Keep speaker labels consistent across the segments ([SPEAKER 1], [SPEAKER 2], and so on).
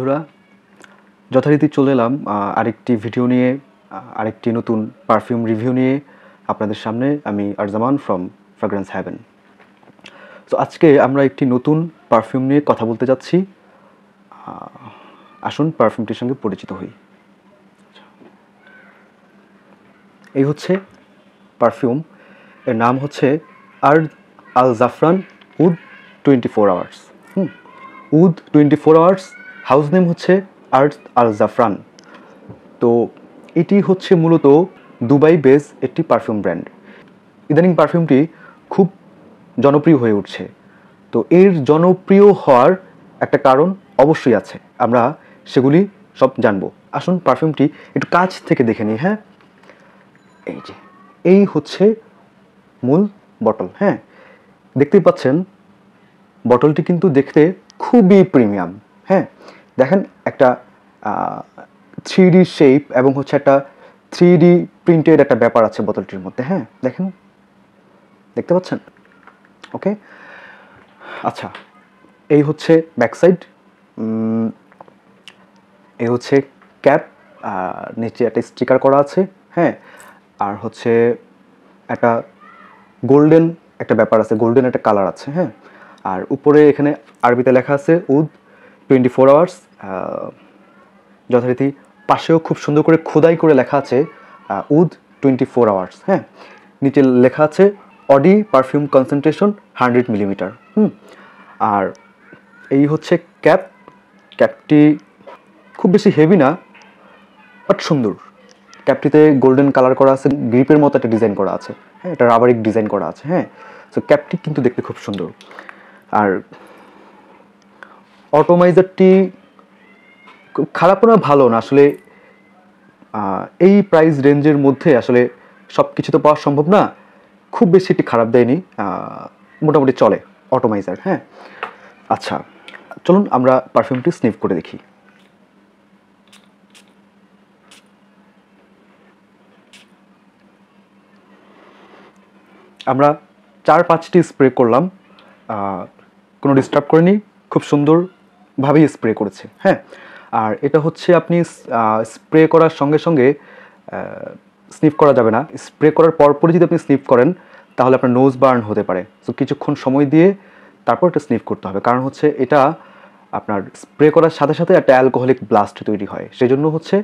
[SPEAKER 1] বন্ধুরা, যথারীতি চলে এলাম আরেকটি ভিডিও নিয়ে, আরেকটি নতুন পারফিউম রিভিউ নিয়ে আপনাদের সামনে। আমি আরজামান ফ্রম ফ্র্যাগ্রেন্স হ্যাভেন। সো আজকে আমরা একটি নতুন পারফিউম নিয়ে কথা বলতে যাচ্ছি। আসুন পারফিউমটির সঙ্গে পরিচিত হই। এই হচ্ছে পারফিউম, এর নাম হচ্ছে আর্দ আল জাফরান উদ 24 আওয়ার্স। উদ 24 আওয়ার্স, হাউস নেম হচ্ছে আর্দ আল জাফরান। তো এটি হচ্ছে মূলত দুবাই বেস একটি পারফিউম ব্র্যান্ড। ইদানিং পারফিউমটি খুব জনপ্রিয় হয়ে উঠছে। তো এর জনপ্রিয় হওয়ার একটা কারণ অবশ্যই আছে, আমরা সেগুলি সব জানবো। আসুন পারফিউমটি একটু কাছ থেকে দেখে নিই। হ্যাঁ, এই হচ্ছে মূল বটল। হ্যাঁ, দেখতেই পাচ্ছেন বটলটি কিন্তু দেখতে খুবই প্রিমিয়াম। হ্যাঁ, দেখেন একটা 3D শেপ এবং হচ্ছে একটা 3D প্রিন্টেড একটা ব্যাপার আছে বোতলটির মধ্যে। হ্যাঁ, দেখেন, দেখতে পাচ্ছেন? ওকে, আচ্ছা, এই হচ্ছে ব্যাক সাইড, এই হচ্ছে ক্যাপ, নিচে একটা স্টিকার করা আছে। হ্যাঁ, আর হচ্ছে একটা গোল্ডেন একটা ব্যাপার আছে, গোল্ডেন একটা কালার আছে। হ্যাঁ, আর উপরে এখানে আরবিতে লেখা আছে উদ 24 আওয়ার্স। যথারীতি পাশেও খুব সুন্দর করে খোদাই করে লেখা আছে উদ 24 আওয়ার্স। হ্যাঁ, নিচে লেখা আছে অডি পারফিউম কনসেন্ট্রেশন 100 মিলিমিটার। আর এই হচ্ছে ক্যাপ। ক্যাপটি খুব বেশি হেভি না, বাট সুন্দর। ক্যাপটিতে গোল্ডেন কালার করা আছে, গ্রিপের মতো একটা ডিজাইন করা আছে। হ্যাঁ, এটা রাবারিক ডিজাইন করা আছে। হ্যাঁ, সো ক্যাপটি কিন্তু দেখতে খুব সুন্দর। আর অটোমাইজারটি খারাপও না, ভালো না। আসলে এই প্রাইস রেঞ্জের মধ্যে আসলে সব কিছু তো পাওয়া সম্ভব না। খুব বেশি একটি খারাপ দেয়নি, মোটামুটি চলে অটোমাইজার। হ্যাঁ, আচ্ছা, চলুন আমরা পারফিউমটি স্নিফ করে দেখি। আমরা 4-5টি স্প্রে করলাম, কোনো ডিস্টার্ব করেনি, খুব সুন্দরভাবেই স্প্রে করেছে। হ্যাঁ, আর এটা হচ্ছে আপনি স্প্রে করার সঙ্গে সঙ্গে স্নিফ করা যাবে না। স্প্রে করার পরপরই যদি আপনি স্নিফ করেন তাহলে আপনার নোজ বার্ন হতে পারে। সো কিছুক্ষণ সময় দিয়ে তারপর এটা স্নিফ করতে হবে, কারণ হচ্ছে এটা আপনার স্প্রে করার সাথে সাথে একটা অ্যালকোহলিক ব্লাস্ট তৈরি হয়। সেই জন্য হচ্ছে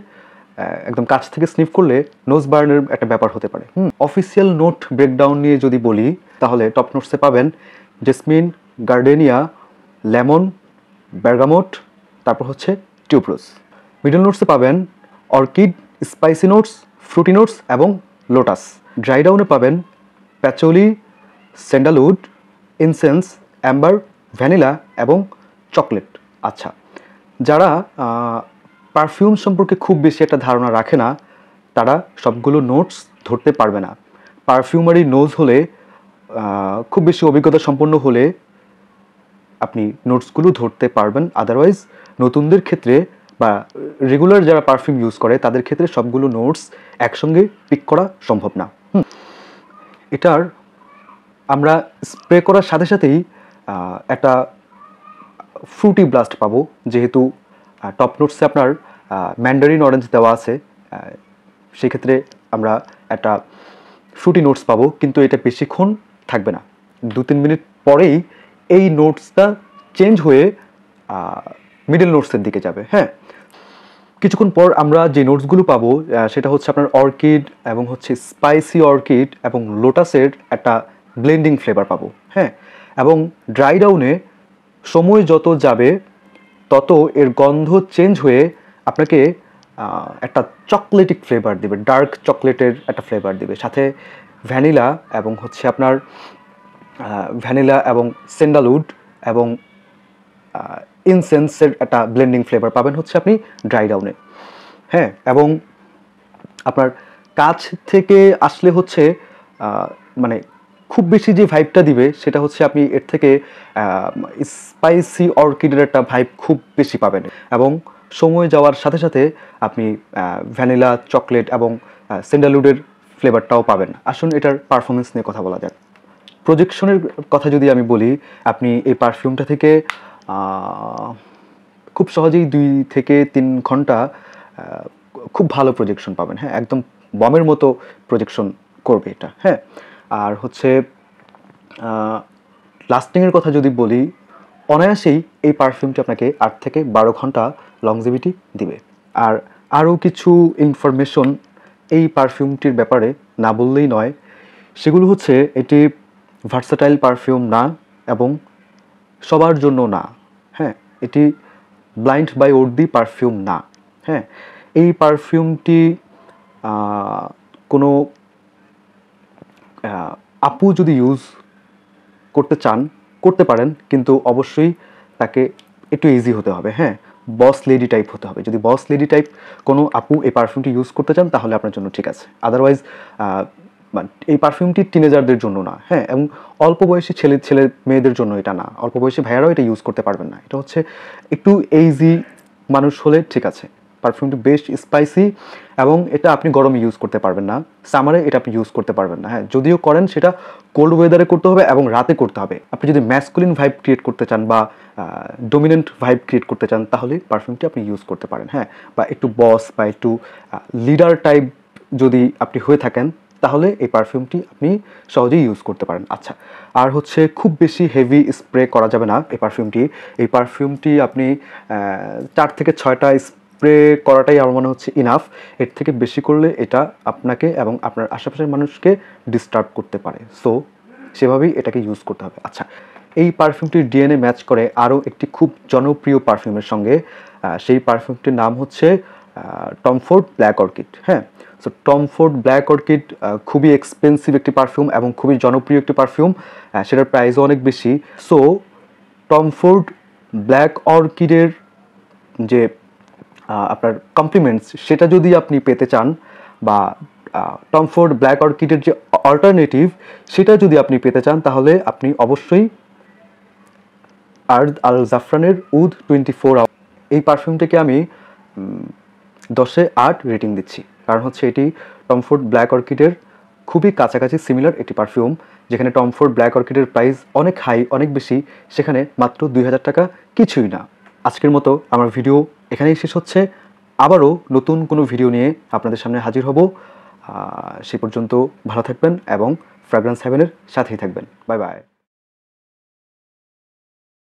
[SPEAKER 1] একদম কাছ থেকে স্নিফ করলে নোজ বার্নের একটা ব্যাপার হতে পারে। অফিসিয়াল নোট ব্রেকডাউন নিয়ে যদি বলি তাহলে টপ নোটসে পাবেন জেসমিন, গার্ডেনিয়া, লেমন, বেরগামোট, তারপর হচ্ছে টিউবরোজ। মিডল নোটসে পাবেন orchid, spicy notes, Frooti notes এবং লোটাস। ড্রাই ডাউনে পাবেন প্যাচোলি, স্যান্ডালউড, ইনসেন্স, অ্যাম্বার, ভ্যানিলা এবং চকলেট। আচ্ছা, যারা পারফিউম সম্পর্কে খুব বেশি একটা ধারণা রাখে না তারা সবগুলো নোটস ধরতে পারবে না। পারফিউমারি নোজ হলে, খুব বেশি অভিজ্ঞতা সম্পন্ন হলে আপনি নোটসগুলো ধরতে পারবেন। আদারওয়াইজ নতুনদের ক্ষেত্রে বা রেগুলার যারা পারফিউম ইউজ করে তাদের ক্ষেত্রে সবগুলো নোটস একসঙ্গে পিক করা সম্ভব না। এটার আমরা স্প্রে করার সাথে সাথেই একটা ফ্রুটি ব্লাস্ট পাবো, যেহেতু টপ নোটসে আপনার ম্যান্ডারিন অরেঞ্জ দেওয়া আছে। সেক্ষেত্রে আমরা একটা ফ্রুটি নোটস পাবো, কিন্তু এটা বেশিক্ষণ থাকবে না। 2-3 মিনিট পরেই এই নোটসটা চেঞ্জ হয়ে মিডল নোটসের দিকে যাবে। হ্যাঁ, কিছুক্ষণ পর আমরা যে নোটসগুলো পাবো সেটা হচ্ছে আপনার অর্কিড এবং হচ্ছে স্পাইসি অর্কিড এবং লোটাসের একটা ব্লেন্ডিং ফ্লেভার পাবো। হ্যাঁ, এবং ড্রাই ডাউনে সময় যত যাবে তত এর গন্ধ চেঞ্জ হয়ে আপনাকে একটা চকলেটিক ফ্লেভার দেবে, ডার্ক চকলেটের একটা ফ্লেভার দেবে। সাথে ভ্যানিলা এবং হচ্ছে আপনার ভ্যানিলা এবং স্যান্ডালউড এবং ইনসেন্সের একটা ব্লেন্ডিং ফ্লেভার পাবেন হচ্ছে আপনি ড্রাই ডাউনে। হ্যাঁ, এবং আপনার কাছ থেকে আসলে হচ্ছে মানে খুব বেশি যে ভাইবটা দিবে সেটা হচ্ছে আপনি এর থেকে স্পাইসি অর্কিডের একটা ভাইব খুব বেশি পাবেন, এবং সময় যাওয়ার সাথে সাথে আপনি ভ্যানিলা, চকলেট এবং স্যান্ডালউডের ফ্লেভারটাও পাবেন। আসুন এটার পারফরমেন্স নিয়ে কথা বলা যাক। প্রজেকশনের কথা যদি আমি বলি, আপনি এই পারফিউমটা থেকে খুব সহজেই 2 থেকে 3 ঘন্টা খুব ভালো প্রজেকশন পাবেন। হ্যাঁ, একদম বমের মতো প্রজেকশন করবে এটা। হ্যাঁ, আর হচ্ছে লাস্টিংয়ের কথা যদি বলি, অনায়াসেই এই পারফিউমটি আপনাকে 8 থেকে 12 ঘন্টা লংজিভিটি দিবে। আর আরও কিছু ইনফরমেশন এই পারফিউমটির ব্যাপারে না বললেই নয়। সেগুলো হচ্ছে এটি ভার্সাটাইল পারফিউম না এবং সবার জন্য না। হ্যাঁ, এটি ব্লাইন্ড বাই ওর্দি পারফিউম না। হ্যাঁ, এই পারফিউমটি কোনো আপু যদি ইউজ করতে চান করতে পারেন, কিন্তু অবশ্যই তাকে একটু ইজি হতে হবে। হ্যাঁ, বস লেডি টাইপ হতে হবে। যদি বস লেডি টাইপ কোনো আপু এই পারফিউমটি ইউজ করতে চান তাহলে আপনার জন্য ঠিক আছে। আদারওয়াইজ এই পারফিউমটি টিনেজারদের জন্য না। হ্যাঁ, এবং অল্প বয়সী ছেলে মেয়েদের জন্য এটা না। অল্প বয়সী ভাইয়ারাও এটা ইউজ করতে পারবেন না। এটা হচ্ছে একটু এইজি মানুষ হলে ঠিক আছে। পারফিউমটি বেশ স্পাইসি এবং এটা আপনি গরমে ইউজ করতে পারবেন না, সামারে এটা আপনি ইউজ করতে পারবেন না। হ্যাঁ, যদিও করেন সেটা কোল্ড ওয়েদারে করতে হবে এবং রাতে করতে হবে। আপনি যদি ম্যাসকুলিন ভাইব ক্রিয়েট করতে চান বা ডমিনেন্ট ভাইব ক্রিয়েট করতে চান তাহলে পারফিউমটি আপনি ইউজ করতে পারেন। হ্যাঁ, বা একটু বস বা একটু লিডার টাইপ যদি আপনি হয়ে থাকেন তাহলে এই পারফিউমটি আপনি সহজেই ইউজ করতে পারেন। আচ্ছা, আর হচ্ছে খুব বেশি হেভি স্প্রে করা যাবে না এই পারফিউমটি আপনি 4 থেকে 6টা স্প্রে করাটাই আমার মনে হচ্ছে ইনাফ। এর থেকে বেশি করলে এটা আপনাকে এবং আপনার আশেপাশের মানুষকে ডিস্টার্ব করতে পারে। সো সেভাবেই এটাকে ইউজ করতে হবে। আচ্ছা, এই পারফিউমটির ডিএনএ ম্যাচ করে আরও একটি খুব জনপ্রিয় পারফিউমের সঙ্গে। সেই পারফিউমটির নাম হচ্ছে টম ফোর্ড ব্ল্যাক অর্কিড। হ্যাঁ, so Tom Ford black orchid খুবই এক্সপেন্সিভ একটি পারফিউম এবং খুবই জনপ্রিয় একটি পারফিউম। সেটার প্রাইসও অনেক বেশি। সো টম ফোর্ড ব্ল্যাক অর্কিডের যে আপনার কমপ্লিমেন্টস সেটা যদি আপনি পেতে চান বা টম ফোর্ড ব্ল্যাক অর্কিডের যে অল্টারনেটিভ সেটা যদি আপনি পেতে চান তাহলে আপনি অবশ্যই আর্দ আল জাফরানের উদ 24 আওয়ার এই পারফিউমটাকে আমি 10-এ 8 রেটিং দিচ্ছি। কারণ হচ্ছে এটি টম ফোর্ড ব্ল্যাক অর্কিডের খুবই কাছাকাছি সিমিলার একটি পারফিউম। যেখানে টম ফোর্ড ব্ল্যাক অর্কিডের প্রাইস অনেক হাই, অনেক বেশি, সেখানে মাত্র 2000 টাকা কিছুই না। আজকের মতো আমার ভিডিও এখানেই শেষ হচ্ছে। আবারও নতুন কোনো ভিডিও নিয়ে আপনাদের সামনে হাজির হব। সে পর্যন্ত ভালো থাকবেন এবং ফ্র্যাগ্রেন্স হেভেনের সাথেই থাকবেন। Bye bye.